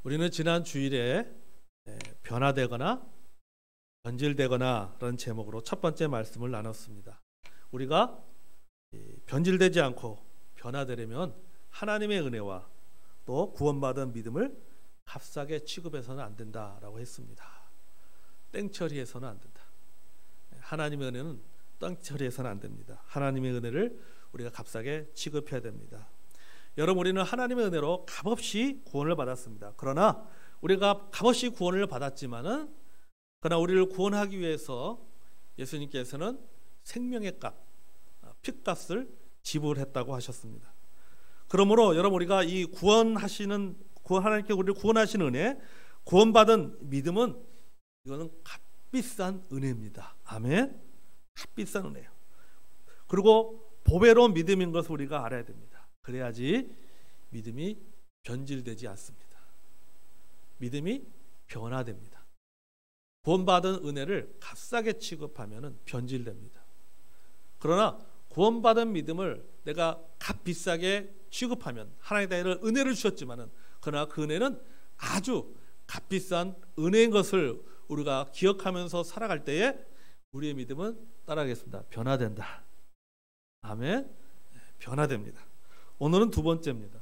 우리는 지난 주일에 변화되거나 변질되거나 라는 제목으로 첫 번째 말씀을 나눴습니다. 우리가 변질되지 않고 변화되려면 하나님의 은혜와 또 구원받은 믿음을 값싸게 취급해서는 안 된다라고 했습니다. 땡처리해서는 안 된다. 하나님의 은혜는 땡처리해서는 안 됩니다. 하나님의 은혜를 우리가 값싸게 취급해야 됩니다. 여러분, 우리는 하나님의 은혜로 값없이 구원을 받았습니다. 그러나 우리가 값없이 구원을 받았지만은 그러나 우리를 구원하기 위해서 예수님께서는 생명의 값, 핏값을 지불했다고 하셨습니다. 그러므로 여러분, 우리가 이 하나님께 우리를 구원하시는 은혜, 구원받은 믿음은 이거는 값비싼 은혜입니다. 아멘. 값비싼 은혜예요. 그리고 보배로운 믿음인 것을 우리가 알아야 됩니다. 그래야지 믿음이 변질되지 않습니다. 믿음이 변화됩니다. 구원받은 은혜를 값싸게 취급하면 변질됩니다. 그러나 구원받은 믿음을 내가 값비싸게 취급하면 하나님의 은혜를 주셨지만은 그러나 그 은혜는 아주 값비싼 은혜인 것을 우리가 기억하면서 살아갈 때에 우리의 믿음은 따라가겠습니다. 변화된다. 아멘. 변화됩니다. 오늘은 두 번째입니다.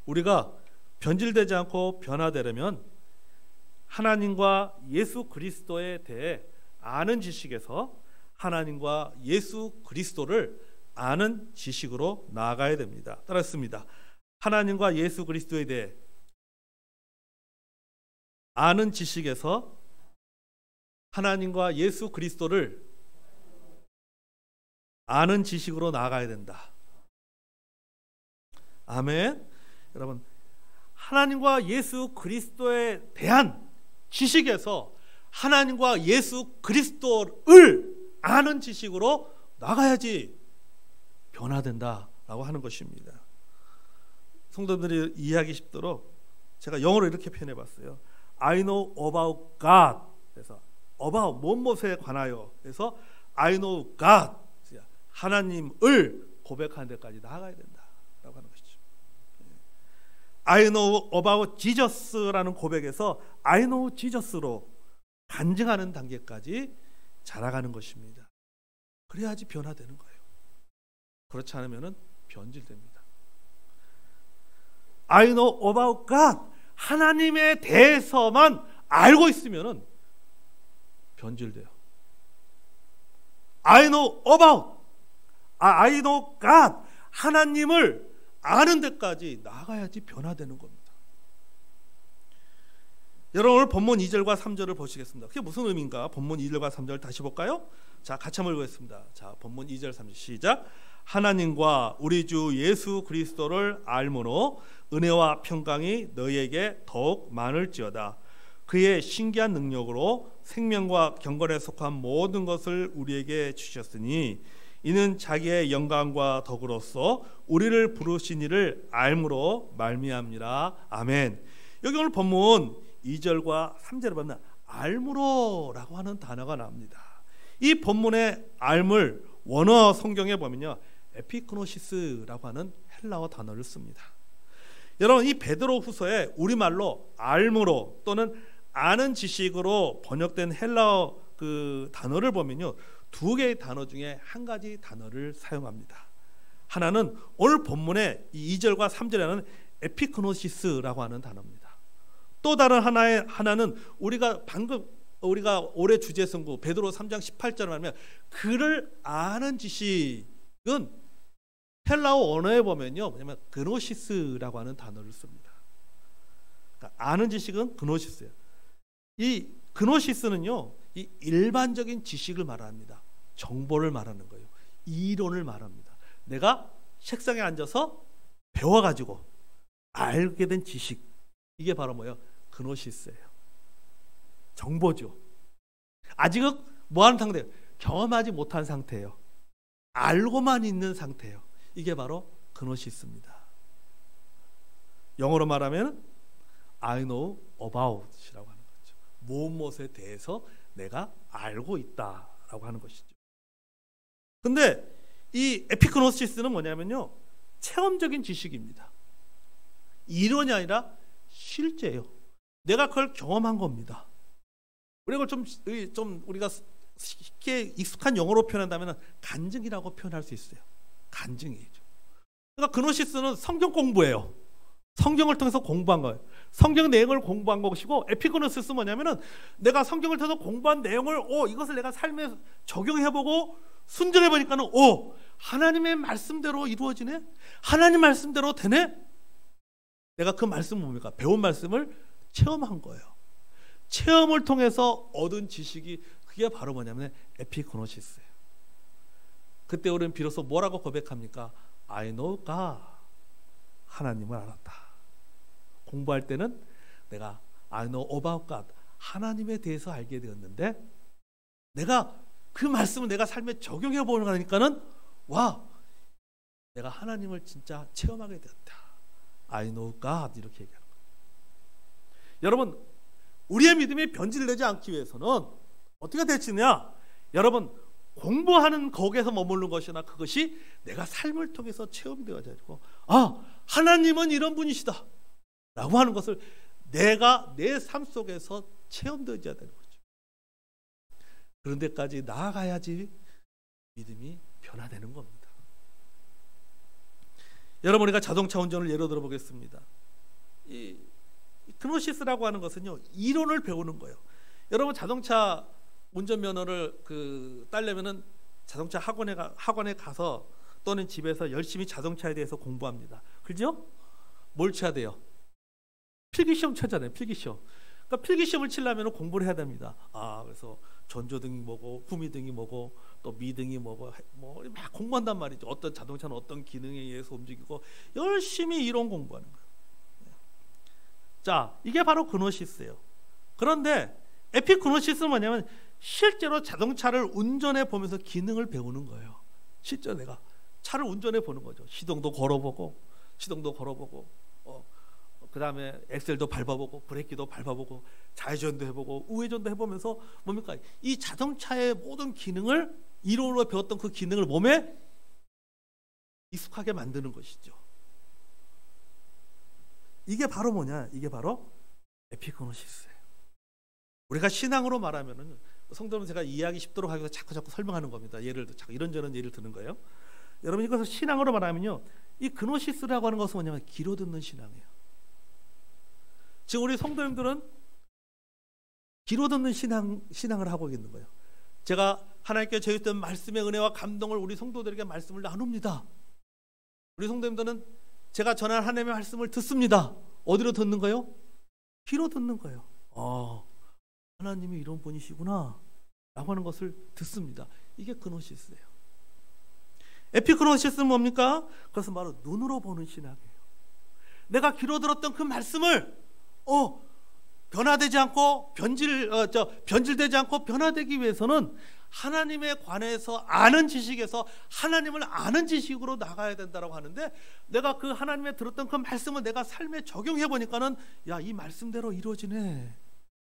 우리가 변질되지 않고 변화되려면 하나님과 예수 그리스도에 대해 아는 지식에서 하나님과 예수 그리스도를 아는 지식으로 나아가야 됩니다. 따라했습니다. 하나님과 예수 그리스도에 대해 아는 지식에서 하나님과 예수 그리스도를 아는 지식으로 나아가야 된다. 아멘. 여러분, 하나님과 예수 그리스도에 대한 지식에서 하나님과 예수 그리스도를 아는 지식으로 나가야지 변화된다라고 하는 것입니다. 성도들이 이해하기 쉽도록 제가 영어로 이렇게 표현해 봤어요. I know about God. 그래서 about 무엇에 관하여. 그래서 I know God. 하나님을 고백하는 데까지 나아가야 된다라고 하는 것이죠. I know about Jesus라는 고백에서 I know Jesus로 간증하는 단계까지 자라가는 것입니다. 그래야지 변화되는 거예요. 그렇지 않으면 변질됩니다. I know about God. 하나님에 대해서만 알고 있으면 변질돼요. I know about. I know God. 하나님을 아는 데까지 나가야지 변화되는 겁니다. 여러분, 오늘 본문 2절과 3절을 보시겠습니다. 그게 무슨 의미인가? 본문 2절과 3절 다시 볼까요? 자, 같이 한번 읽겠습니다. 자, 본문 2절 3절 시작. 하나님과 우리 주 예수 그리스도를 알므로 은혜와 평강이 너희에게 더욱 많을지어다. 그의 신기한 능력으로 생명과 경건에 속한 모든 것을 우리에게 주셨으니 이는 자기의 영광과 덕으로서 우리를 부르신 이를 알므로 말미암니라. 아멘. 여기 오늘 본문 2절과 3절을 보면 알므로라고 하는 단어가 나옵니다. 이 본문의 알물 원어 성경에 보면요, 에피크노시스라고 하는 헬라어 단어를 씁니다. 여러분, 이 베드로후서에 우리말로 알므로 또는 아는 지식으로 번역된 헬라어 그 단어를 보면요, 두 개의 단어 중에 한 가지 단어를 사용합니다. 하나는 오늘 본문의 2절과 3절에는 에피크노시스라고 하는 단어입니다. 또 다른 하나는 우리가 올해 주제 선고 베드로 3장 18절을 하면 그를 아는 지식은 헬라어 언어에 보면요, 뭐냐면 그노시스라고 하는 단어를 씁니다. 그러니까 아는 지식은 그노시스예요. 이 그노시스는요, 이 일반적인 지식을 말합니다. 정보를 말하는 거예요. 이론을 말합니다. 내가 책상에 앉아서 배워가지고 알게 된 지식, 이게 바로 뭐예요? 그노시스예요. 정보죠. 아직은 뭐하는 상태예요? 경험하지 못한 상태예요. 알고만 있는 상태예요. 이게 바로 그노시스입니다. 영어로 말하면 I know about이라고 하는 거죠. 무엇에 대해서 내가 알고 있다라고 하는 것이죠. 근데 이 에피크노시스는 뭐냐면요, 체험적인 지식입니다. 이론이 아니라 실제예요. 내가 그걸 경험한 겁니다. 우리가 좀 우리가 쉽게 익숙한 영어로 표현한다면 간증이라고 표현할 수 있어요. 간증이죠. 그러니까 그노시스는 성경 공부예요. 성경을 통해서 공부한 거예요. 성경 내용을 공부한 것이고, 에피그노시스는 뭐냐면은 내가 성경을 통해서 공부한 내용을 이것을 내가 삶에 적용해보고 순종해보니까는 하나님의 말씀대로 이루어지네? 하나님 말씀대로 되네? 내가 그 말씀은 뭡니까? 배운 말씀을 체험한 거예요. 체험을 통해서 얻은 지식이, 그게 바로 뭐냐면 에피그노시스예요. 그때 우리는 비로소 뭐라고 고백합니까? I know God. 하나님을 알았다. 공부할 때는 내가 I know about God. 하나님에 대해서 알게 되었는데, 내가 그 말씀을 내가 삶에 적용해 보는 거니까는 내가 하나님을 진짜 체험하게 되었다. I know God. 이렇게 얘기하는 거예요. 여러분, 우리의 믿음이 변질되지 않기 위해서는 어떻게 되느냐? 여러분, 공부하는 거기에서 머무르는 것이나 그것이 내가 삶을 통해서 체험이 되어야 되고, 하나님은 이런 분이시다 라고 하는 것을 내가 내 삶 속에서 체험되어야 되는 거죠. 그런 데까지 나아가야지 믿음이 변화되는 겁니다. 여러분, 우리가 자동차 운전을 예로 들어 보겠습니다. 이 그노시스라고 하는 것은요, 이론을 배우는 거예요. 여러분, 자동차 운전면허를 따려면은 자동차 학원에 가서 또는 집에서 열심히 자동차에 대해서 공부합니다. 그죠? 뭘 쳐야 돼요? 필기시험 쳐잖아요. 필기시험. 그러니까 필기시험을 치려면 공부를 해야 됩니다. 그래서 전조등이 뭐고, 후미등이 뭐고, 또 미등이 뭐고, 막 공부한단 말이죠. 어떤 자동차는 어떤 기능에 의해서 움직이고, 열심히 이론 공부하는 거예요. 자, 이게 바로 그노시스예요. 그런데 에피그노시스는 뭐냐면 실제로 자동차를 운전해 보면서 기능을 배우는 거예요. 실제로 내가 차를 운전해 보는 거죠. 시동도 걸어보고 그 다음에 엑셀도 밟아보고 브레이크도 밟아보고 좌회전도 해보고 우회전도 해보면서 뭡니까? 이 자동차의 모든 기능을, 이론으로 배웠던 그 기능을 몸에 익숙하게 만드는 것이죠. 이게 바로 뭐냐? 이게 바로 에피그노시스예요. 우리가 신앙으로 말하면은, 성도는 제가 이해하기 쉽도록 하기 위해서 자꾸 설명하는 겁니다. 예를 들어 이런저런 예를 드는 거예요. 여러분, 이것을 신앙으로 말하면요, 이 그노시스라고 하는 것은 뭐냐면 귀로 듣는 신앙이에요. 지금 우리 성도님들은 귀로 듣는 신앙을 하고 있는 거예요. 제가 하나님께 제시된 말씀의 은혜와 감동을 우리 성도들에게 말씀을 나눕니다. 우리 성도님들은 제가 전한 하나님의 말씀을 듣습니다. 어디로 듣는 거예요? 귀로 듣는 거예요. 하나님이 이런 분이시구나 라고 하는 것을 듣습니다. 이게 그노시스예요. 에피그노시스는 뭡니까? 그것은 바로 눈으로 보는 신앙이에요. 내가 귀로 들었던 그 말씀을 변화되지 않고 변질되지 않고 변화되기 위해서는 하나님에 관해서 아는 지식에서 하나님을 아는 지식으로 나가야 된다고 하는데, 내가 그 하나님의 들었던 그 말씀을 내가 삶에 적용해 보니까는 이 말씀대로 이루어지네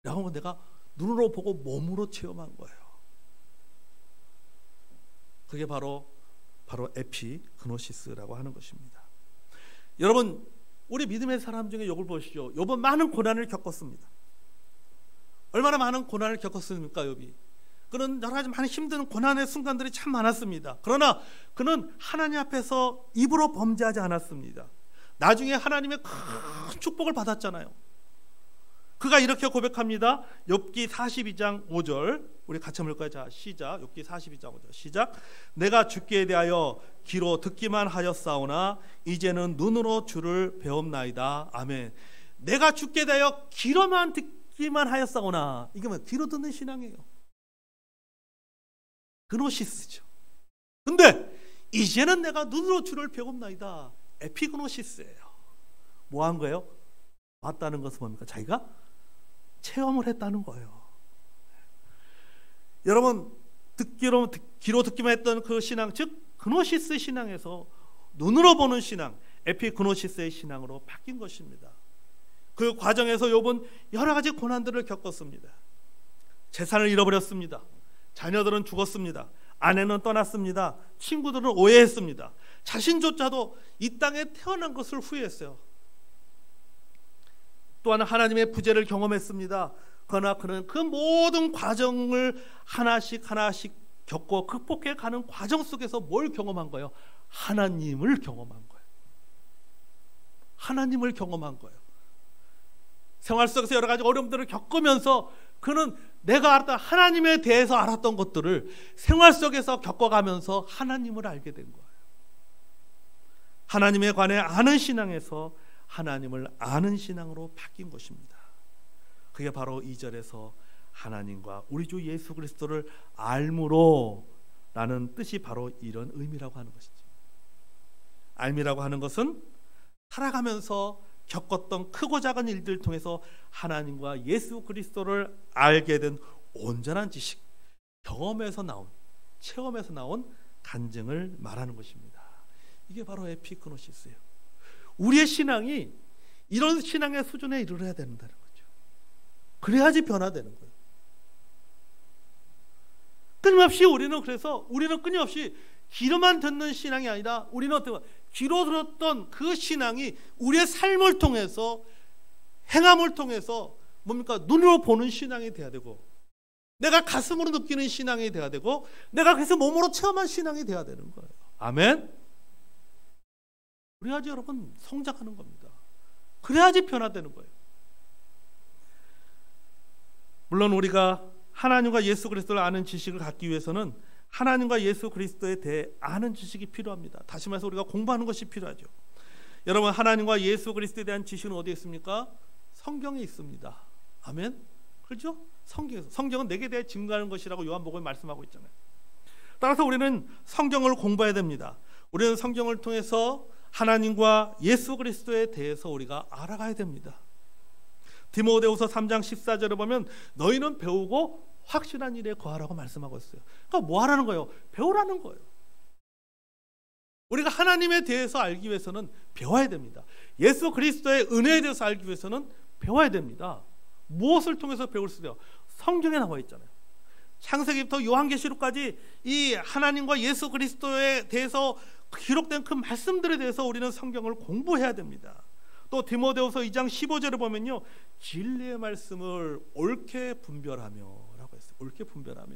라고 내가 눈으로 보고 몸으로 체험한 거예요. 그게 바로 에피그노시스라고 하는 것입니다. 여러분, 우리 믿음의 사람 중에 욥을 보시죠. 욥은 많은 고난을 겪었습니다. 얼마나 많은 고난을 겪었습니까? 욥이. 그는 여러 가지 많은 힘든 고난의 순간들이 참 많았습니다. 그러나 그는 하나님 앞에서 입으로 범죄하지 않았습니다. 나중에 하나님의 큰 축복을 받았잖아요. 그가 이렇게 고백합니다. 욥기 42장 5절, 우리 같이 한번 읽을까요? 자, 시작. 욥기 42장 5절 시작. 내가 주께 대하여 귀로 듣기만 하였사오나 이제는 눈으로 주를 배움나이다. 아멘. 내가 주께 대하여 귀로만 듣기만 하였사오나, 이게 뭐 귀로 듣는 신앙이에요. 그노시스죠. 근데 이제는 내가 눈으로 주를 배움나이다. 에피그노시스예요. 뭐 한 거예요? 봤다는 것은 뭡니까? 자기가 체험을 했다는 거예요. 여러분, 귀로 듣기만 했던 그 신앙, 즉 그노시스 신앙에서 눈으로 보는 신앙, 에피그노시스의 신앙으로 바뀐 것입니다. 그 과정에서 욥은 여러 가지 고난들을 겪었습니다. 재산을 잃어버렸습니다. 자녀들은 죽었습니다. 아내는 떠났습니다. 친구들은 오해했습니다. 자신조차도 이 땅에 태어난 것을 후회했어요. 또한 하나님의 부재를 경험했습니다. 그러나 그는 그 모든 과정을 하나씩 겪고 극복해 가는 과정 속에서 뭘 경험한 거예요? 하나님을 경험한 거예요. 하나님을 경험한 거예요. 생활 속에서 여러 가지 어려움들을 겪으면서 그는 내가 알았던 하나님에 대해서 알았던 것들을 생활 속에서 겪어가면서 하나님을 알게 된 거예요. 하나님에 관해 아는 신앙에서 하나님을 아는 신앙으로 바뀐 것입니다. 그게 바로 2절에서 하나님과 우리 주 예수 그리스도를 알므로 라는 뜻이 바로 이런 의미라고 하는 것이죠. 알미라고 하는 것은 살아가면서 겪었던 크고 작은 일들을 통해서 하나님과 예수 그리스도를 알게 된 온전한 지식, 경험에서 나온, 체험에서 나온 간증을 말하는 것입니다. 이게 바로 에피그노시스예요. 우리의 신앙이 이런 신앙의 수준에 이르러야 된다는 거죠. 그래야지 변화되는 거예요. 끊임없이 우리는 끊임없이 귀로만 듣는 신앙이 아니라 우리는 어떻게 귀로 들었던 그 신앙이 우리의 삶을 통해서 행함을 통해서 뭡니까? 눈으로 보는 신앙이 돼야 되고 내가 가슴으로 느끼는 신앙이 돼야 되고 내가 그래서 몸으로 체험한 신앙이 돼야 되는 거예요. 아멘. 그래야지 여러분 성장하는 겁니다. 그래야지 변화되는 거예요. 물론 우리가 하나님과 예수 그리스도를 아는 지식을 갖기 위해서는 하나님과 예수 그리스도에 대해 아는 지식이 필요합니다. 다시 말해서 우리가 공부하는 것이 필요하죠. 여러분 하나님과 예수 그리스도에 대한 지식은 어디에 있습니까? 성경에 있습니다. 아멘. 그렇죠? 성경에서. 성경은 내게 대해 증거하는 것이라고 요한복음에 말씀하고 있잖아요. 따라서 우리는 성경을 공부해야 됩니다. 우리는 성경을 통해서 하나님과 예수 그리스도에 대해서 우리가 알아가야 됩니다. 디모데후서 3장 14절에 보면 너희는 배우고 확실한 일에 거하라고 말씀하고 있어요. 그러니까 뭐 하라는 거예요? 배우라는 거예요. 우리가 하나님에 대해서 알기 위해서는 배워야 됩니다. 예수 그리스도의 은혜에 대해서 알기 위해서는 배워야 됩니다. 무엇을 통해서 배울 수 있어요? 성경에 나와 있잖아요. 창세기부터 요한계시록까지 이 하나님과 예수 그리스도에 대해서 기록된 그 말씀들에 대해서 우리는 성경을 공부해야 됩니다. 또 디모데후서 2장 15절에 보면요, 진리의 말씀을 옳게 분별하며 라고 했어요. 옳게 분별하며.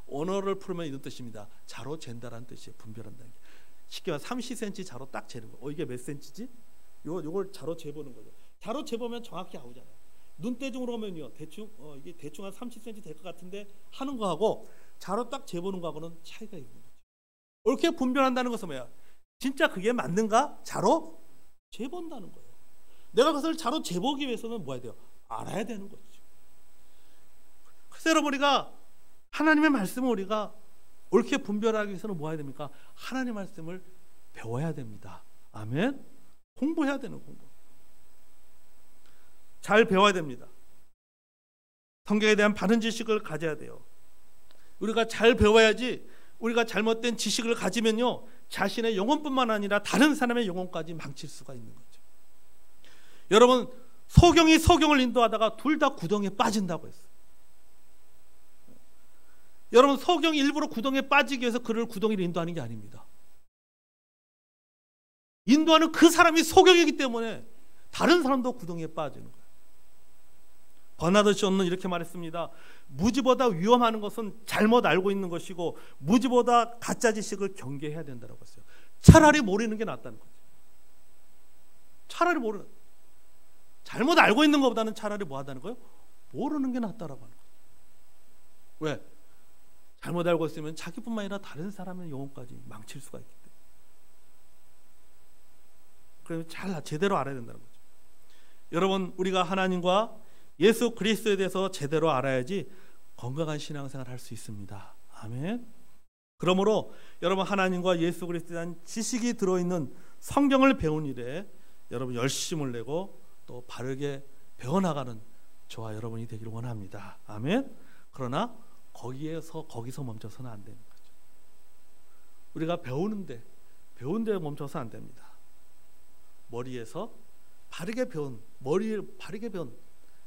언어를 풀면 이런 뜻입니다. 자로 잰다라는 뜻이에요. 분별한다는 게. 쉽게 말해 30cm 자로 딱 재는 거. 이게 몇 cm지? 요걸 자로 재보는 거죠. 자로 재보면 정확히 나오잖아요. 눈대중으로 보면요, 이게 대충 한 30cm 될 것 같은데 하는 거하고 자로 딱 재보는 거하고는 차이가 있는 거죠. 옳게 분별한다는 것은 뭐야? 진짜 그게 맞는가? 자로 재본다는 거예요. 내가 그것을 자로 재보기 위해서는 뭐 해야 돼요? 알아야 되는 거죠. 그래서 여러분 우리가 하나님의 말씀을 우리가 옳게 분별하기 위해서는 뭐 해야 됩니까? 하나님의 말씀을 배워야 됩니다. 아멘. 공부해야 되는 공부. 잘 배워야 됩니다. 성경에 대한 바른 지식을 가져야 돼요. 우리가 잘 배워야지. 우리가 잘못된 지식을 가지면요, 자신의 영혼뿐만 아니라 다른 사람의 영혼까지 망칠 수가 있는 거죠. 여러분, 소경이 소경을 인도하다가 둘 다 구덩이에 빠진다고 했어요. 여러분, 소경이 일부러 구덩이에 빠지기 위해서 그를 구덩이로 인도하는 게 아닙니다. 인도하는 그 사람이 소경이기 때문에 다른 사람도 구덩이에 빠지는 거예요. 버나드 쇼는 이렇게 말했습니다. 무지보다 위험한 것은 잘못 알고 있는 것이고 무지보다 가짜 지식을 경계해야 된다고 했어요. 차라리 모르는 게 낫다는 거죠. 차라리 모르는, 잘못 알고 있는 것보다는 차라리 뭐 하다는 거예요? 모르는 게 낫다라고 하는 거예요. 왜? 잘못 알고 있으면 자기뿐만 아니라 다른 사람의 영혼까지 망칠 수가 있기 때문에. 그래서 제대로 알아야 된다는 거죠. 여러분, 우리가 하나님과 예수 그리스도에 대해서 제대로 알아야지 건강한 신앙생활을 할 수 있습니다. 아멘. 그러므로 여러분, 하나님과 예수 그리스도에 대한 지식이 들어있는 성경을 배운 일에 여러분 열심을 내고 또 바르게 배워나가는 저와 여러분이 되기를 원합니다. 아멘. 그러나 거기서 멈춰서는 안 되는 거죠. 우리가 배운 데 멈춰서 안 됩니다. 머리를 바르게 배운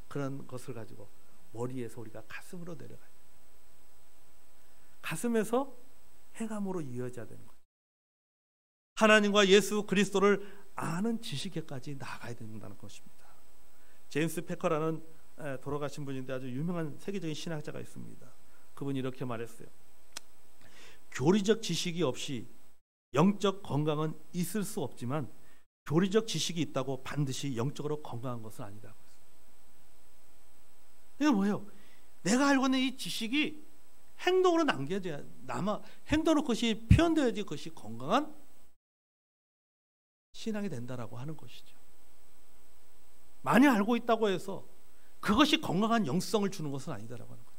그런 것을 가지고 머리에서 우리가 가슴으로 내려가요. 가슴에서 행함으로 이어져야 되는 거죠. 하나님과 예수 그리스도를 아는 지식에까지 나아가야 된다는 것입니다. 제임스 패커라는 돌아가신 분인데 아주 유명한 세계적인 신학자가 있습니다. 그분이 이렇게 말했어요. 교리적 지식이 없이 영적 건강은 있을 수 없지만 교리적 지식이 있다고 반드시 영적으로 건강한 것은 아니다. 이게 뭐예요? 내가 알고 있는 이 지식이 행동으로 남겨져야 남아 행동으로 그것이 표현되어야지 그것이 건강한 신앙이 된다라고 하는 것이죠. 많이 알고 있다고 해서 그것이 건강한 영성을 주는 것은 아니다라고 하는 거죠.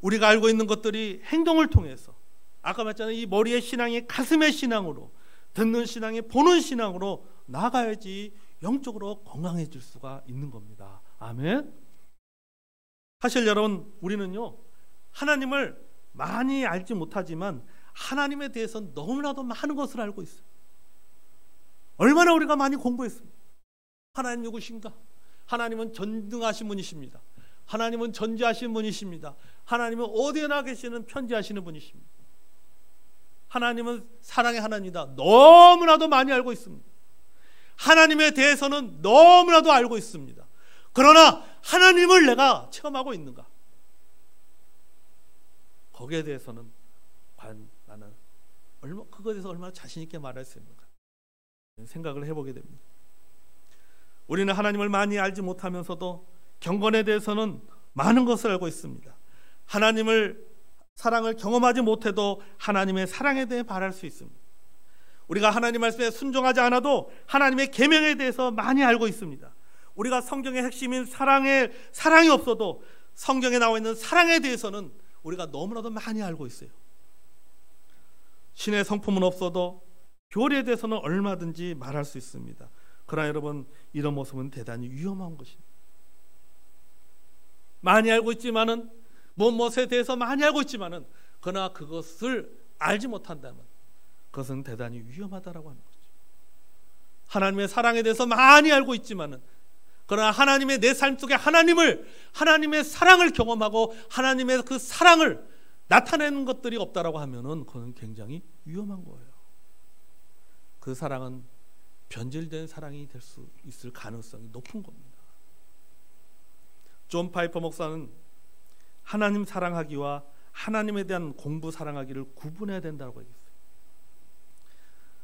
우리가 알고 있는 것들이 행동을 통해서 아까 말했잖아요. 이 머리의 신앙이 가슴의 신앙으로, 듣는 신앙이 보는 신앙으로 나아가야지 영적으로 건강해질 수가 있는 겁니다. 아멘. 사실 여러분, 우리는요 하나님을 많이 알지 못하지만 하나님에 대해서 너무나도 많은 것을 알고 있어요. 얼마나 우리가 많이 공부했습니다. 하나님 누구신가? 하나님은 전능하신 분이십니다. 하나님은 전지하신 분이십니다. 하나님은 어디에나 계시는 편지하시는 분이십니다. 하나님은 사랑의 하나님이다. 너무나도 많이 알고 있습니다. 하나님에 대해서는 너무나도 알고 있습니다. 그러나 하나님을 내가 체험하고 있는가? 거기에 대해서는 과연 나는 그거에 대해서 얼마나 자신 있게 말할 수 있는가 생각을 해보게 됩니다. 우리는 하나님을 많이 알지 못하면서도 경건에 대해서는 많은 것을 알고 있습니다. 하나님을 사랑을 경험하지 못해도 하나님의 사랑에 대해 말할 수 있습니다. 우리가 하나님 말씀에 순종하지 않아도 하나님의 계명에 대해서 많이 알고 있습니다. 우리가 성경의 핵심인 사랑이 없어도 성경에 나와 있는 사랑에 대해서는 우리가 너무나도 많이 알고 있어요. 신의 성품은 없어도 교리에 대해서는 얼마든지 말할 수 있습니다. 그러나 여러분, 이런 모습은 대단히 위험한 것입니다. 많이 알고 있지만은 무엇에 대해서 많이 알고 있지만은 그러나 그것을 알지 못한다면 그것은 대단히 위험하다라고 하는 거죠. 하나님의 사랑에 대해서 많이 알고 있지만은 그러나 하나님의 내 삶 속에 하나님의 사랑을 경험하고 하나님의 그 사랑을 나타내는 것들이 없다라고 하면은 그건 굉장히 위험한 거예요. 그 사랑은 변질된 사랑이 될 수 있을 가능성이 높은 겁니다. 존 파이퍼 목사는 하나님 사랑하기와 하나님에 대한 공부 사랑하기를 구분해야 된다고 얘기했어요.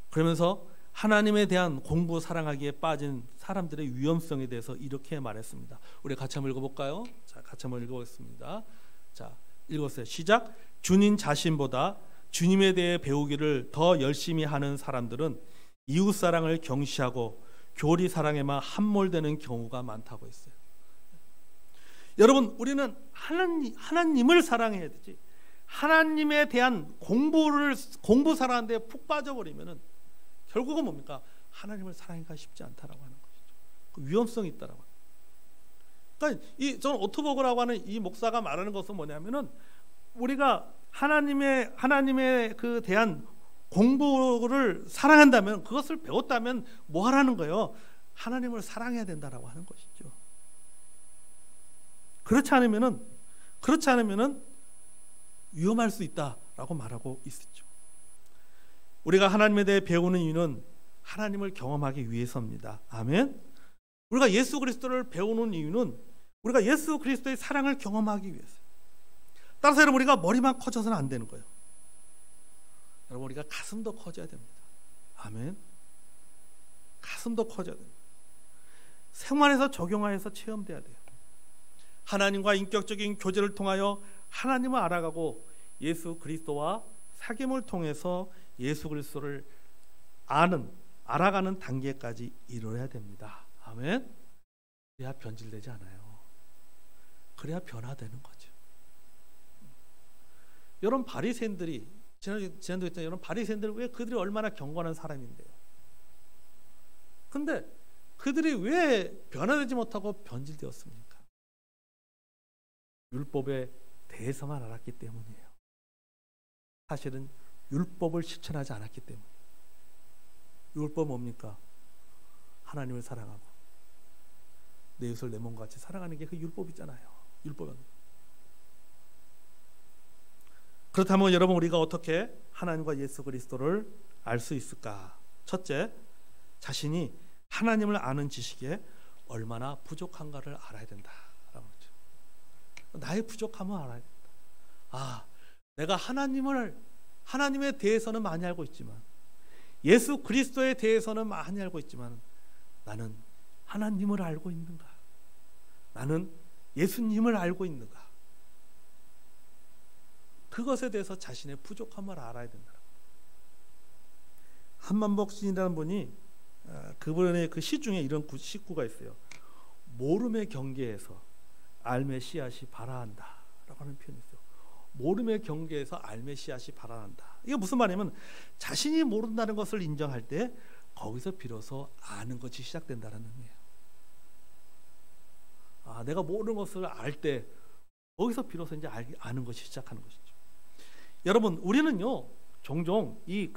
그러면서 하나님에 대한 공부 사랑하기에 빠진 사람들의 위험성에 대해서 이렇게 말했습니다. 우리 같이 한번 읽어볼까요? 자, 같이 한번 읽어보겠습니다. 자, 읽었어요. 시작. 주님 자신보다 주님에 대해 배우기를 더 열심히 하는 사람들은 이웃 사랑을 경시하고 교리 사랑에만 함몰되는 경우가 많다고 했어요. 여러분, 우리는 하나님을 사랑해야 되지. 하나님에 대한 공부 사랑하는데 푹 빠져버리면은 결국은 뭡니까? 하나님을 사랑하기가 쉽지 않다라고 하는 것이죠. 그 위험성이 있다라고. 그러니까 저는 오토버그라고 하는 이 목사가 말하는 것은 뭐냐면은 우리가 하나님의 그 대한 공부를 사랑한다면, 그것을 배웠다면 뭐 하라는 거예요? 하나님을 사랑해야 된다라고 하는 것이죠. 그렇지 않으면은 위험할 수 있다라고 말하고 있었죠. 우리가 하나님에 대해 배우는 이유는 하나님을 경험하기 위해서입니다. 아멘. 우리가 예수 그리스도를 배우는 이유는 우리가 예수 그리스도의 사랑을 경험하기 위해서. 따라서 여러분, 우리가 머리만 커져서는 안 되는 거예요. 여러분, 우리가 가슴도 커져야 됩니다. 아멘. 가슴도 커져야 됩니다. 생활에서 적용하여서 체험돼야 돼요. 하나님과 인격적인 교제를 통하여 하나님을 알아가고 예수 그리스도와 사귐을 통해서 예수 그리스도를 알아가는 단계까지 이루어야 됩니다. 아멘. 그래야 변질되지 않아요. 그래야 변화되는 거죠. 여러분, 바리새인들이 지난주에 했던 여러분 바리새인들, 왜 그들이 얼마나 경건한 사람인데요. 근데 그들이 왜 변화되지 못하고 변질되었습니까? 율법에 대해서만 알았기 때문이에요. 사실은 율법을 실천하지 않았기 때문에. 율법 뭡니까? 하나님을 사랑하고 내 이웃을 내 몸과 같이 사랑하는 게 그 율법이잖아요. 율법은. 그렇다면 여러분, 우리가 어떻게 하나님과 예수 그리스도를 알 수 있을까? 첫째, 자신이 하나님을 아는 지식에 얼마나 부족한가를 알아야 된다라는 거죠. 나의 부족함을 알아야 된다. 내가 하나님에 대해서는 많이 알고 있지만, 예수 그리스도에 대해서는 많이 알고 있지만, 나는 하나님을 알고 있는가? 나는 예수님을 알고 있는가? 그것에 대해서 자신의 부족함을 알아야 된다. 한만복 시인이라는 분이 그분의 그 시 중에 이런 시구가 있어요. 모름의 경계에서 알매 씨앗이 발아한다 라고 하는 표현이 있어요. 모름의 경계에서 알매 씨앗이 발아한다. 이게 무슨 말이냐면, 자신이 모른다는 것을 인정할 때 거기서 비로소 아는 것이 시작된다는 의미예요. 내가 모르는 것을 알 때 거기서 비로소 이제 아는 것이 시작하는 것이죠. 여러분, 우리는요 종종 이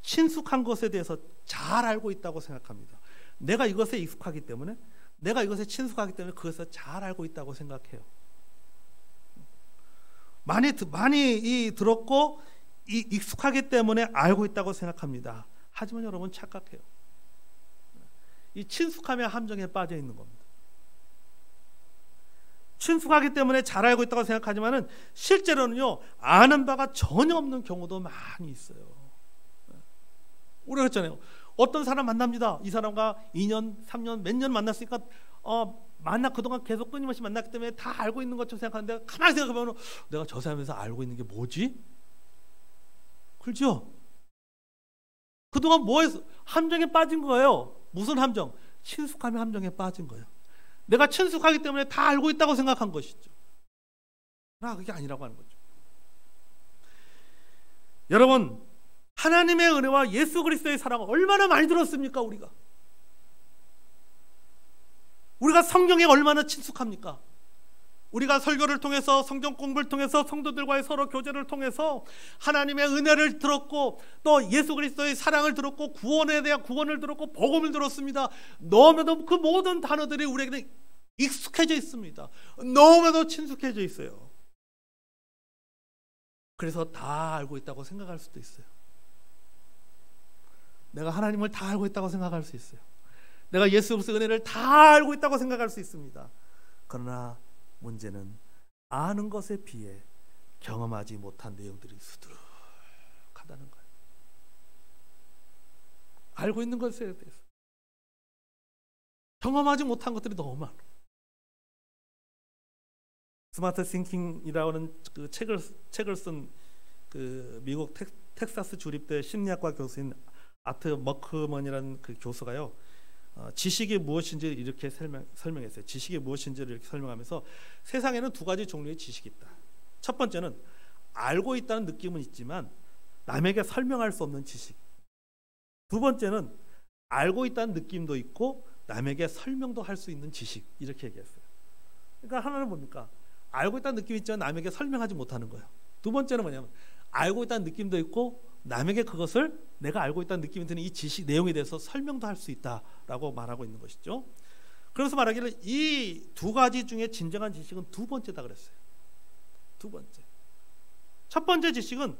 친숙한 것에 대해서 잘 알고 있다고 생각합니다. 내가 이것에 익숙하기 때문에, 내가 이것에 친숙하기 때문에 그것을 잘 알고 있다고 생각해요. 많이 들었고 익숙하기 때문에 알고 있다고 생각합니다. 하지만 여러분, 착각해요. 이 친숙함의 함정에 빠져 있는 겁니다. 친숙하기 때문에 잘 알고 있다고 생각하지만은 실제로는요, 아는 바가 전혀 없는 경우도 많이 있어요. 우리가 그랬잖아요. 어떤 사람 만납니다. 이 사람과 2년, 3년, 몇 년 만났으니까 그동안 계속 끊임없이 만났기 때문에 다 알고 있는 것처럼 생각하는데, 가만히 생각해보면 내가 저 사람에서 알고 있는 게 뭐지? 그렇죠? 그동안 뭐해서 함정에 빠진 거예요. 무슨 함정? 친숙함의 함정에 빠진 거예요. 내가 친숙하기 때문에 다 알고 있다고 생각한 것이죠. 그게 아니라고 하는 거죠. 여러분, 하나님의 은혜와 예수 그리스도의 사랑을 얼마나 많이 들었습니까? 우리가 성경에 얼마나 친숙합니까? 우리가 설교를 통해서, 성경 공부를 통해서, 성도들과의 서로 교제를 통해서 하나님의 은혜를 들었고, 또 예수 그리스도의 사랑을 들었고, 구원에 대한 구원을 들었고, 복음을 들었습니다. 너무나도 그 모든 단어들이 우리에게는 익숙해져 있습니다. 너무나도 친숙해져 있어요. 그래서 다 알고 있다고 생각할 수도 있어요. 내가 하나님을 다 알고 있다고 생각할 수 있어요. 내가 예수 그리스도의 은혜를 다 알고 있다고 생각할 수 있습니다. 그러나 문제는 아는 것에 비해 경험하지 못한 내용들이 수두룩하다는 거예요. 알고 있는 것에 대해서 경험하지 못한 것들이 너무 많아. 스마트 싱킹이라는 그 책을 쓴 그 미국 텍사스 주립대 심리학과 교수인 아트 머크먼이라는 그 교수가요, 지식이 무엇인지 이렇게 설명했어요. 지식이 무엇인지를 이렇게 설명하면서, 세상에는 두 가지 종류의 지식이 있다. 첫 번째는 알고 있다는 느낌은 있지만 남에게 설명할 수 없는 지식. 두 번째는 알고 있다는 느낌도 있고 남에게 설명도 할 수 있는 지식. 이렇게 얘기했어요. 그러니까 하나는 뭡니까? 알고 있다는 느낌이 있지만 남에게 설명하지 못하는 거예요. 두 번째는 뭐냐면, 알고 있다는 느낌도 있고 남에게 그것을, 내가 알고 있다는 느낌이 드는 이 지식 내용에 대해서 설명도 할 수 있다라고 말하고 있는 것이죠. 그래서 말하기를 이 두 가지 중에 진정한 지식은 두 번째다 그랬어요. 두 번째. 첫 번째 지식은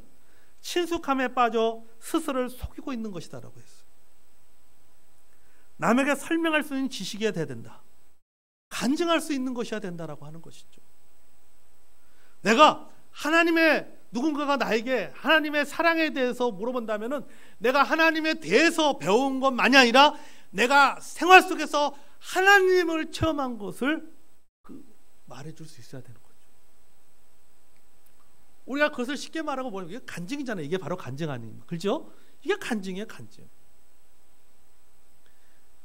친숙함에 빠져 스스로를 속이고 있는 것이다라고 했어요. 남에게 설명할 수 있는 지식이어야 된다. 간증할 수 있는 것이어야 된다라고 하는 것이죠. 내가 누군가가 나에게 하나님의 사랑에 대해서 물어본다면은, 내가 하나님에 대해서 배운 것만이 아니라 내가 생활 속에서 하나님을 체험한 것을 말해줄 수 있어야 되는 거죠. 우리가 그것을 쉽게 말하고 보면 이게 간증이잖아요. 이게 바로 간증 아닙니까? 그렇죠? 이게 간증이에요, 간증.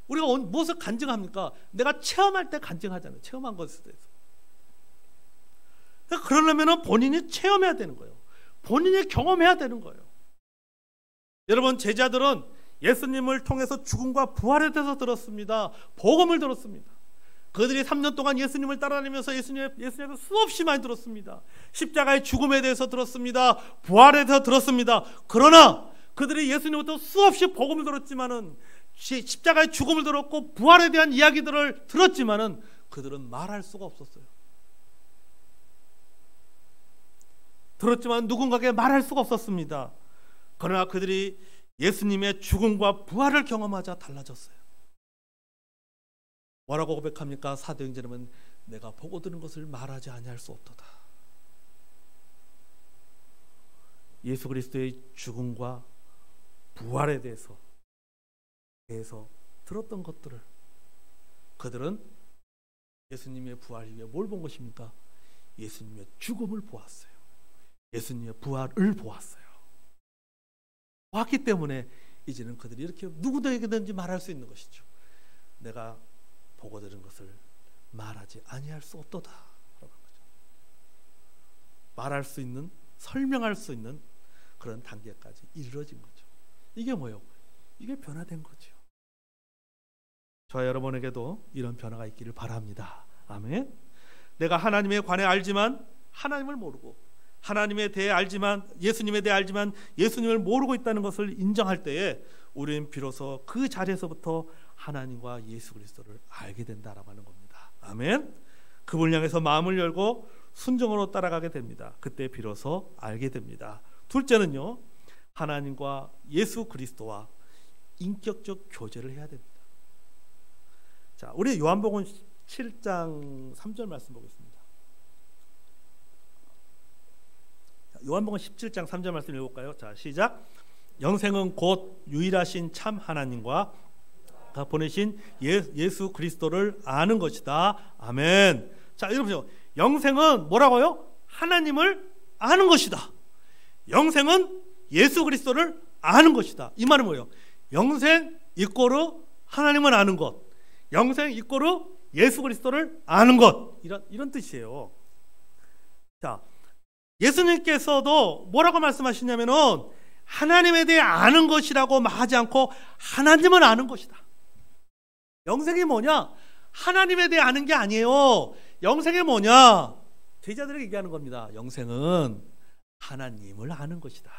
우리가 무엇을 간증합니까? 내가 체험할 때 간증하잖아요. 체험한 것에 대해서. 그러려면 본인이 체험해야 되는 거예요. 본인이 경험해야 되는 거예요. 여러분, 제자들은 예수님을 통해서 죽음과 부활에 대해서 들었습니다. 복음을 들었습니다. 그들이 3년 동안 예수님을 따라다니면서 예수님에서 수없이 많이 들었습니다. 십자가의 죽음에 대해서 들었습니다. 부활에 대해서 들었습니다. 그러나 그들이 예수님부터 수없이 복음을 들었지만은, 십자가의 죽음을 들었고 부활에 대한 이야기들을 들었지만은 그들은 말할 수가 없었어요. 들었지만 누군가에게 말할 수가 없었습니다. 그러나 그들이 예수님의 죽음과 부활을 경험하자 달라졌어요. 뭐라고 고백합니까? 사도행전에는 내가 보고 들은 것을 말하지 아니할 수 없도다. 예수 그리스도의 죽음과 부활에 대해서 들었던 것들을 그들은 예수님의 부활 이후에 뭘 본 것입니까? 예수님의 죽음을 보았어요. 예수님의 부활을 보았어요. 보았기 때문에 이제는 그들이 이렇게 누구에게든지 말할 수 있는 것이죠. 내가 보고 들은 것을 말하지 아니할 수 없도다. 말할 수 있는, 설명할 수 있는 그런 단계까지 이르러진 거죠. 이게 뭐예요? 이게 변화된 거죠. 저와 여러분에게도 이런 변화가 있기를 바랍니다. 아멘. 내가 하나님에 관해 알지만 하나님을 모르고, 하나님에 대해 알지만, 예수님에 대해 알지만 예수님을 모르고 있다는 것을 인정할 때에 우리는 비로소 그 자리에서부터 하나님과 예수 그리스도를 알게 된다라고 하는 겁니다. 아멘. 그분을 향해서 마음을 열고 순종으로 따라가게 됩니다. 그때 비로소 알게 됩니다. 둘째는요, 하나님과 예수 그리스도와 인격적 교제를 해야 됩니다. 자, 우리 요한복음 7장 3절 말씀 보겠습니다. 요한복음 17장 3절 말씀 읽어볼까요? 자, 시작. 영생은 곧 유일하신 참 하나님과 보내신 예수 그리스도를 아는 것이다. 아멘. 자, 여러분, 영생은 뭐라고요? 하나님을 아는 것이다. 영생은 예수 그리스도를 아는 것이다. 이 말은 뭐예요? 영생 이꼬르 하나님을 아는 것, 영생 이꼬르 예수 그리스도를 아는 것, 이런 뜻이에요. 자, 예수님께서도 뭐라고 말씀하시냐면은 하나님에 대해 아는 것이라고 하지 않고 하나님을 아는 것이다. 영생이 뭐냐? 하나님에 대해 아는 게 아니에요. 영생이 뭐냐? 제자들에게 얘기하는 겁니다. 영생은 하나님을 아는 것이다.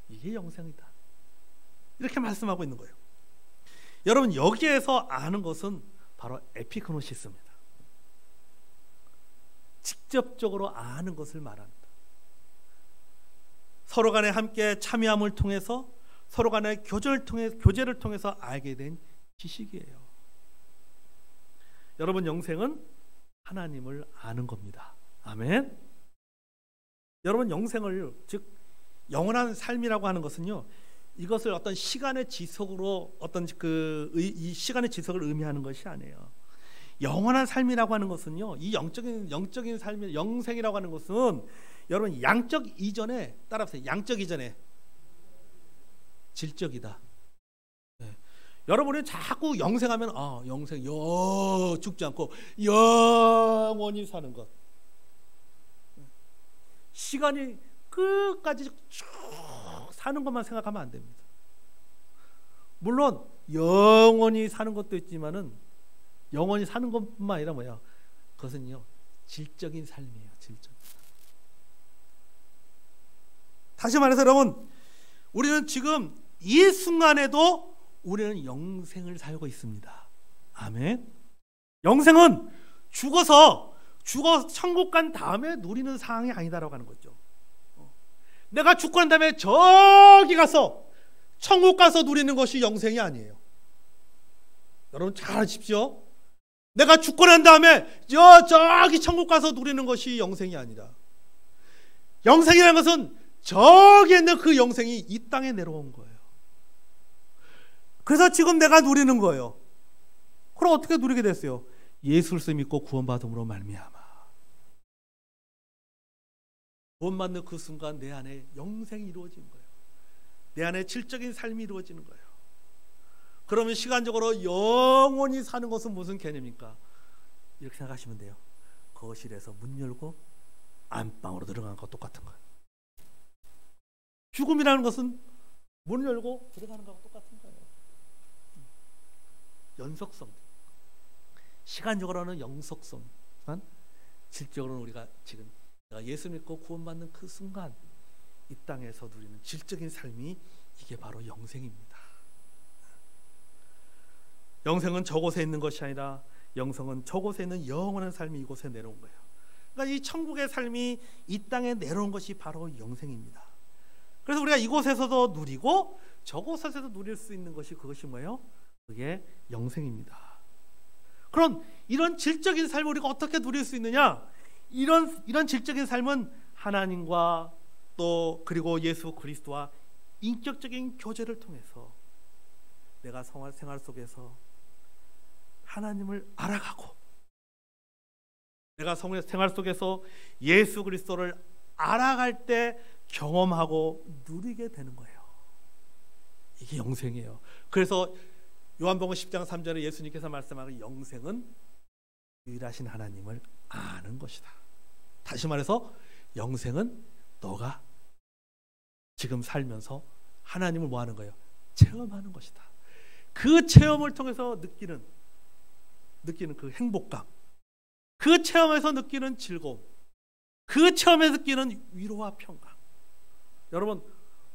이게 영생이다. 이렇게 말씀하고 있는 거예요. 여러분, 여기에서 아는 것은 바로 에피그노시스입니다. 직접적으로 아는 것을 말합니다. 서로 간에 함께 참여함을 통해서, 서로 간의 교제를 통해서 알게 된 지식이에요. 여러분, 영생은 하나님을 아는 겁니다. 아멘. 여러분, 영생을, 즉 영원한 삶이라고 하는 것은요, 이것을 어떤 시간의 지속으로 어떤 이 시간의 지속을 의미하는 것이 아니에요. 영원한 삶이라고 하는 것은요, 이 영적인 삶의 영생이라고 하는 것은 여러분, 양적 이전에, 따라서 양적 이전에 질적이다. 네. 여러분이 자꾸 영생하면 영생 죽지 않고 영원히 사는 것, 시간이 끝까지 쭉 사는 것만 생각하면 안 됩니다. 물론 영원히 사는 것도 있지만은 영원히 사는 것뿐만 아니라 뭐야? 그것은요, 질적인 삶이에요. 질적. 다시 말해서 여러분, 우리는 지금 이 순간에도 우리는 영생을 살고 있습니다. 아멘. 영생은 죽어 천국 간 다음에 누리는 상황이 아니다라고 하는 거죠. 내가 죽고 난 다음에 저기 가서 천국 가서 누리는 것이 영생이 아니에요. 여러분 잘 아십시오. 내가 죽고 난 다음에 저기 천국 가서 누리는 것이 영생이 아니라, 영생이라는 것은 저기 있는 그 영생이 이 땅에 내려온 거예요. 그래서 지금 내가 누리는 거예요. 그럼 어떻게 누리게 됐어요? 예수를 믿고 구원받음으로 말미암아. 구원받는 그 순간 내 안에 영생이 이루어진 거예요. 내 안에 질적인 삶이 이루어지는 거예요. 그러면 시간적으로 영원히 사는 것은 무슨 개념입니까? 이렇게 생각하시면 돼요. 거실에서 문 열고 안방으로 들어가는 것과 똑같은 거예요. 죽음이라는 것은 문 열고 들어가는 것과 똑같은 거예요. 연속성, 시간적으로는 영속성만, 질적으로는 우리가 지금 예수 믿고 구원받는 그 순간 이 땅에서 누리는 질적인 삶이, 이게 바로 영생입니다. 영생은 저곳에 있는 것이 아니라 영생은 저곳에 있는 영원한 삶이 이곳에 내려온 거예요. 그러니까 이 천국의 삶이 이 땅에 내려온 것이 바로 영생입니다. 그래서 우리가 이곳에서도 누리고 저곳에서도 누릴 수 있는 것이, 그것이 뭐예요? 그게 영생입니다. 그럼 이런 질적인 삶을 우리가 어떻게 누릴 수 있느냐? 이런 질적인 삶은 하나님과 또 그리고 예수 그리스도와 인격적인 교제를 통해서 내가 생활 속에서 하나님을 알아가고 내가 생활 속에서 예수 그리스도를 알아갈 때 경험하고 누리게 되는 거예요. 이게 영생이에요. 그래서 요한복음 10장 3절에 예수님께서 말씀하는 영생은 유일하신 하나님을 아는 것이다. 다시 말해서 영생은 너가 지금 살면서 하나님을 뭐 하는 거예요? 체험하는 것이다. 그 체험을 통해서 느끼는 그 행복감, 그 체험에서 느끼는 즐거움, 그 체험에서 느끼는 위로와 평강. 여러분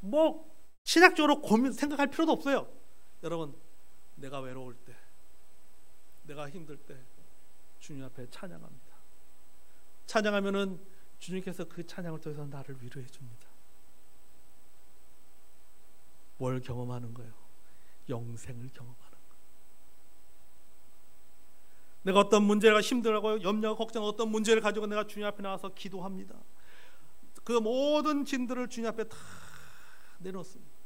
뭐 신학적으로 생각할 필요도 없어요. 여러분 내가 외로울 때, 내가 힘들 때 주님 앞에 찬양합니다. 찬양하면은 주님께서 그 찬양을 통해서 나를 위로해 줍니다. 뭘 경험하는 거예요? 영생을 경험하는 거예요. 내가 어떤 문제가 힘들고 염려와 걱정, 어떤 문제를 가지고 내가 주님 앞에 나와서 기도합니다. 그 모든 짐들을 주님 앞에 다 내놓습니다.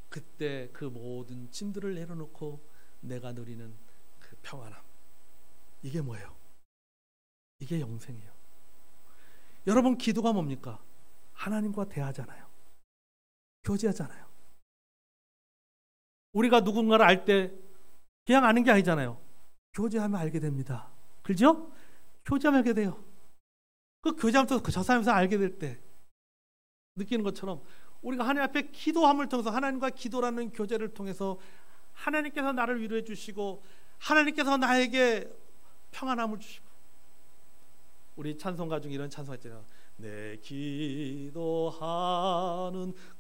그때 그 모든 짐들을 내려놓고 내가 누리는 그 평안함, 이게 뭐예요? 이게 영생이에요. 여러분 기도가 뭡니까? 하나님과 대화하잖아요. 교제하잖아요. 우리가 누군가를 알 때 그냥 아는 게 아니잖아요. 교제하면 알게 됩니다. 그렇죠? 교제하면 알게 돼요. 그 교제하면서 저 사람에서 알게 될 때 느끼는 것처럼 우리가 하나님 앞에 기도함을 통해서 하나님과 기도라는 교제를 통해서 하나님께서 나를 위로해 주시고 하나님께서 나에게 평안함을 주시고, 우리 찬송가 중에 이런 찬송가 있잖아요. 내 기도하는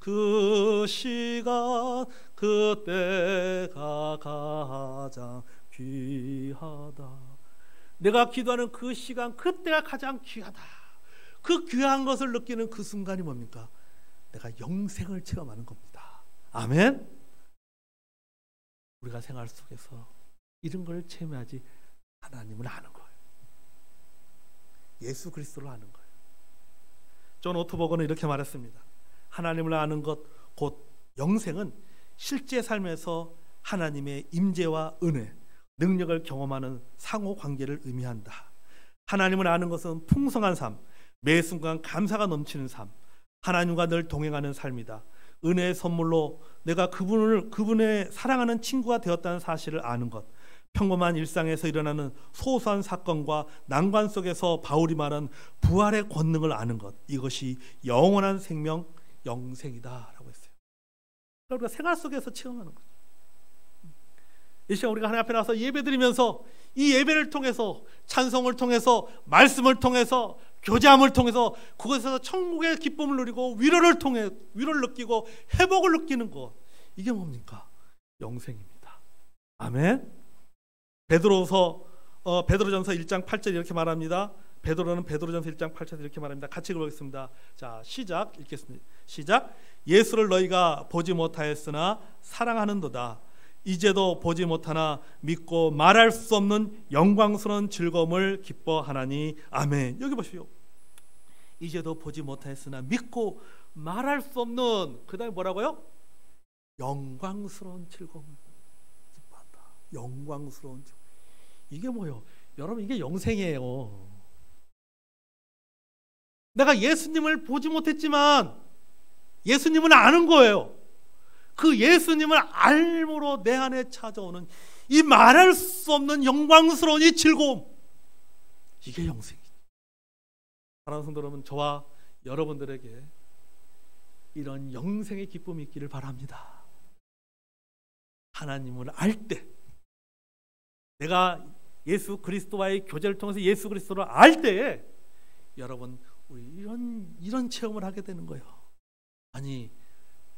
그 시간 그때가 가장 귀하다. 내가 기도하는 그 시간 그때가 가장 귀하다. 그 귀한 것을 느끼는 그 순간이 뭡니까? 내가 영생을 체험하는 겁니다. 아멘. 우리가 생활 속에서 이런 걸 체험하지 하나님을 아는 거예요. 예수 그리스도를 아는 거예요. 존 오토버거는 이렇게 말했습니다. 하나님을 아는 것 곧 영생은 실제 삶에서 하나님의 임재와 은혜, 능력을 경험하는 상호 관계를 의미한다. 하나님을 아는 것은 풍성한 삶, 매 순간 감사가 넘치는 삶, 하나님과 늘 동행하는 삶이다. 은혜의 선물로 내가 그분의 사랑하는 친구가 되었다는 사실을 아는 것, 평범한 일상에서 일어나는 소소한 사건과 난관 속에서 바울이 말한 부활의 권능을 아는 것, 이것이 영원한 생명, 영생이다라고 했어요. 그러니까 우리가 생활 속에서 체험하는 거죠. 이 시간 우리가 하나님 앞에 나와서 예배드리면서 이 예배를 통해서, 찬송을 통해서, 말씀을 통해서, 교제함을 통해서 그것에서 천국의 기쁨을 누리고 위로를 느끼고 회복을 느끼는 것, 이게 뭡니까? 영생입니다. 아멘. 베드로전서 1장 8절 이렇게 말합니다. 베드로는 베드로전서 1장 8절 이렇게 말합니다. 같이 읽어보겠습니다. 자, 시작. 읽겠습니다. 시작. 예수를 너희가 보지 못하였으나 사랑하는도다. 이제도 보지 못하나 믿고 말할 수 없는 영광스러운 즐거움을 기뻐하나니. 아멘. 여기 보십시오. 이제도 보지 못하였으나 믿고 말할 수 없는, 그 다음에 뭐라고요? 영광스러운 즐거움을 기뻐한다. 영광스러운 즐거움. 이게 뭐예요? 여러분, 이게 영생이에요. 내가 예수님을 보지 못했지만 예수님은 아는 거예요. 그 예수님을 알므로 내 안에 찾아오는 이 말할 수 없는 영광스러운 이 즐거움, 이게 영생이죠. 사랑하는 성도 여러분, 저와 여러분들에게 이런 영생의 기쁨이 있기를 바랍니다. 하나님을 알 때, 내가 예수 그리스도와의 교제를 통해서 예수 그리스도를 알 때에 여러분, 우리 이런 체험을 하게 되는 거예요. 아니,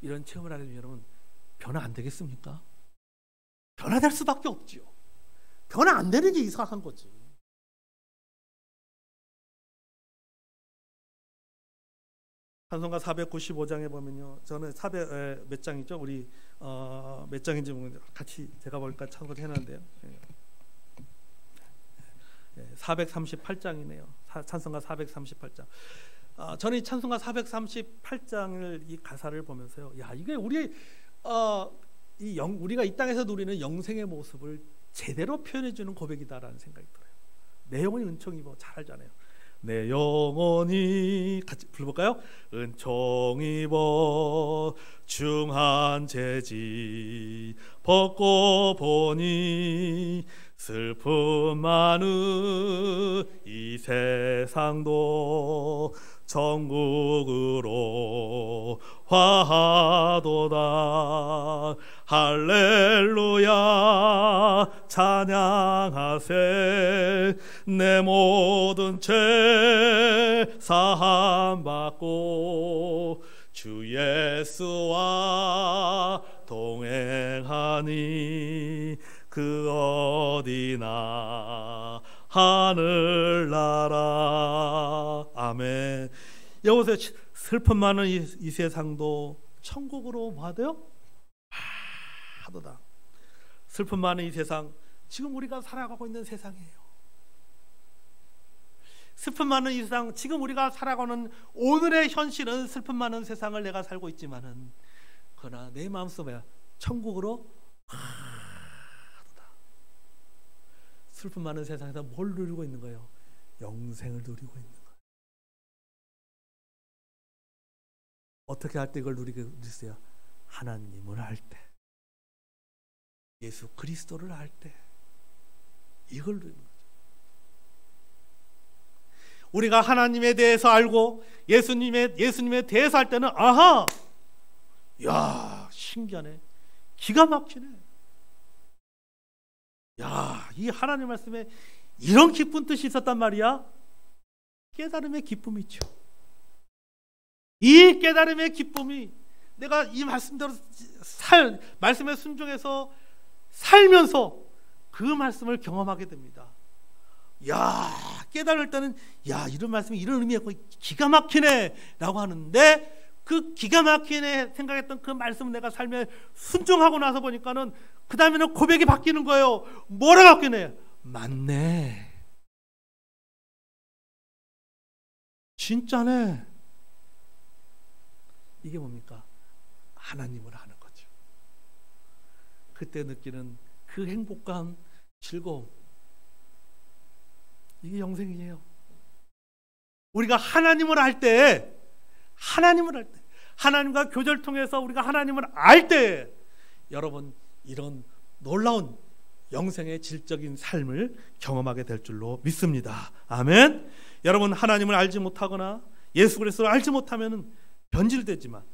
이런 체험을 하게 되면 여러분 변화 안 되겠습니까? 변화될 수밖에 없지요. 변화 안 되는 게 이상한 거지. 찬송가 495장에 보면요, 저는 몇 장이죠? 우리 몇 장인지 같이 제가 보니까 참고해놨는데요. 438장이네요. 찬송가 438장. 저는 이 찬송가 438장을 이 가사를 보면서요. 야, 이게 우리가 이 땅에서 누리는 영생의 모습을 제대로 표현해주는 고백이다라는 생각이 들어요. 내 영혼이 은총 입어. 잘 알잖아요. 내 영혼이 같이 불러볼까요? 은총 입어 중한 재지 벗고 보니 슬픔 많은 이 세상도 천국으로 화하도다. 할렐루야 찬양하세. 내 모든 죄 사함 받고 주 예수와 동행하니 그 어디나 하늘나라. 아멘. 여기서 슬픔 많은 이 세상도 천국으로 뭐 하대요? 하도다. 슬픔 많은 이 세상, 지금 우리가 살아가고 있는 세상이에요. 슬픔 많은 이 세상, 지금 우리가 살아가는 오늘의 현실은 슬픔 많은 세상을 내가 살고 있지만은 그러나 내 마음속에 천국으로 하도다. 슬픔 많은 세상에서 뭘 누리고 있는 거예요? 영생을 누리고 있는 거예요. 어떻게 할 때 이걸 누리세요? 하나님을 알 때, 예수 그리스도를 알 때, 이걸 누리는 거죠. 우리가 하나님에 대해서 알고 예수님에 대해서 할 때는 아하, 야 신기하네, 기가 막히네, 야 이 하나님 말씀에 이런 기쁜 뜻이 있었단 말이야. 깨달음의 기쁨이 있죠. 이 깨달음의 기쁨이 내가 이 말씀대로 말씀에 순종해서 살면서 그 말씀을 경험하게 됩니다. 야 깨달을 때는 야 이런 말씀이 이런 의미였고 기가 막히네 라고 하는데, 그 기가 막히네 생각했던 그 말씀을 내가 삶에 순종하고 나서 보니까는 그 다음에는 고백이 바뀌는 거예요. 뭐라 바뀌네? 맞네, 진짜네. 이게 뭡니까? 하나님을 아는 거죠. 그때 느끼는 그 행복감, 즐거움, 이게 영생이에요. 우리가 하나님을 알 때, 하나님과 교제를 통해서 우리가 하나님을 알 때, 여러분 이런 놀라운 영생의 질적인 삶을 경험하게 될 줄로 믿습니다. 아멘. 여러분 하나님을 알지 못하거나 예수 그리스도를 알지 못하면 변질되지만,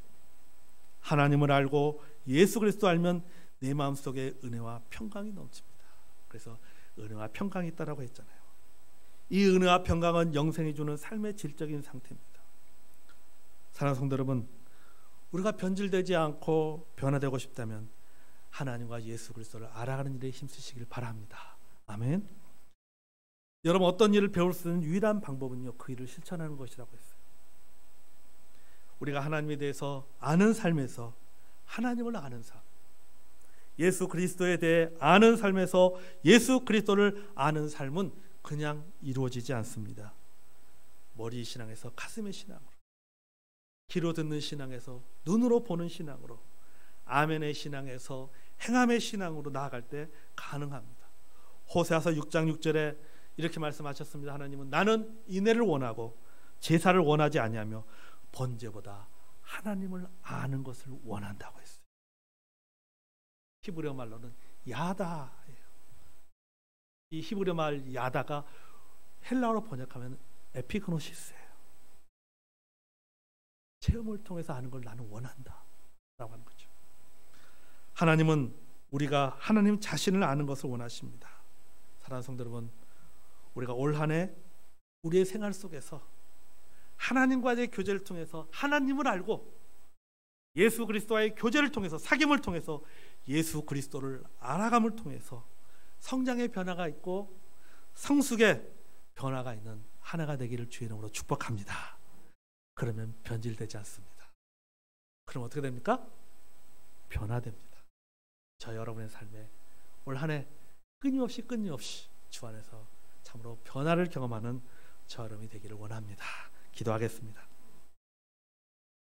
하나님을 알고 예수 그리스도 알면 내 마음속에 은혜와 평강이 넘칩니다. 그래서 은혜와 평강이 있다라고 했잖아요. 이 은혜와 평강은 영생이 주는 삶의 질적인 상태입니다. 사랑하는 성도 여러분, 우리가 변질되지 않고 변화되고 싶다면 하나님과 예수 그리스도를 알아가는 일에 힘쓰시길 바랍니다. 아멘. 여러분 어떤 일을 배울 수 있는 유일한 방법은요, 그 일을 실천하는 것이라고 했어요. 우리가 하나님에 대해서 아는 삶에서 하나님을 아는 삶, 예수 그리스도에 대해 아는 삶에서 예수 그리스도를 아는 삶은 그냥 이루어지지 않습니다. 머리 신앙에서 가슴의 신앙으로, 귀로 듣는 신앙에서 눈으로 보는 신앙으로, 아멘의 신앙에서 행함의 신앙으로 나아갈 때 가능합니다. 호세아서 6장 6절에 이렇게 말씀하셨습니다. 하나님은 나는 인애를 원하고 제사를 원하지 아니하며 번제보다 하나님을 아는 것을 원한다고 했어요. 히브리어 말로는 야다예요. 이 히브리어 말 야다가 헬라어로 번역하면 에피그노시스예요. 체험을 통해서 아는 걸 나는 원한다 라고 하는 거죠. 하나님은 우리가 하나님 자신을 아는 것을 원하십니다. 사랑하는 성도 여러분, 우리가 올 한 해 우리의 생활 속에서 하나님과의 교제를 통해서 하나님을 알고 예수 그리스도와의 교제를 통해서, 사귐을 통해서 예수 그리스도를 알아감을 통해서 성장의 변화가 있고 성숙의 변화가 있는 한 해가 되기를 주의 이름으로 축복합니다. 그러면 변질되지 않습니다. 그럼 어떻게 됩니까? 변화됩니다. 저 여러분의 삶에 올 한 해 끊임없이 주 안에서 참으로 변화를 경험하는 저 여러분이 되기를 원합니다. 기도하겠습니다.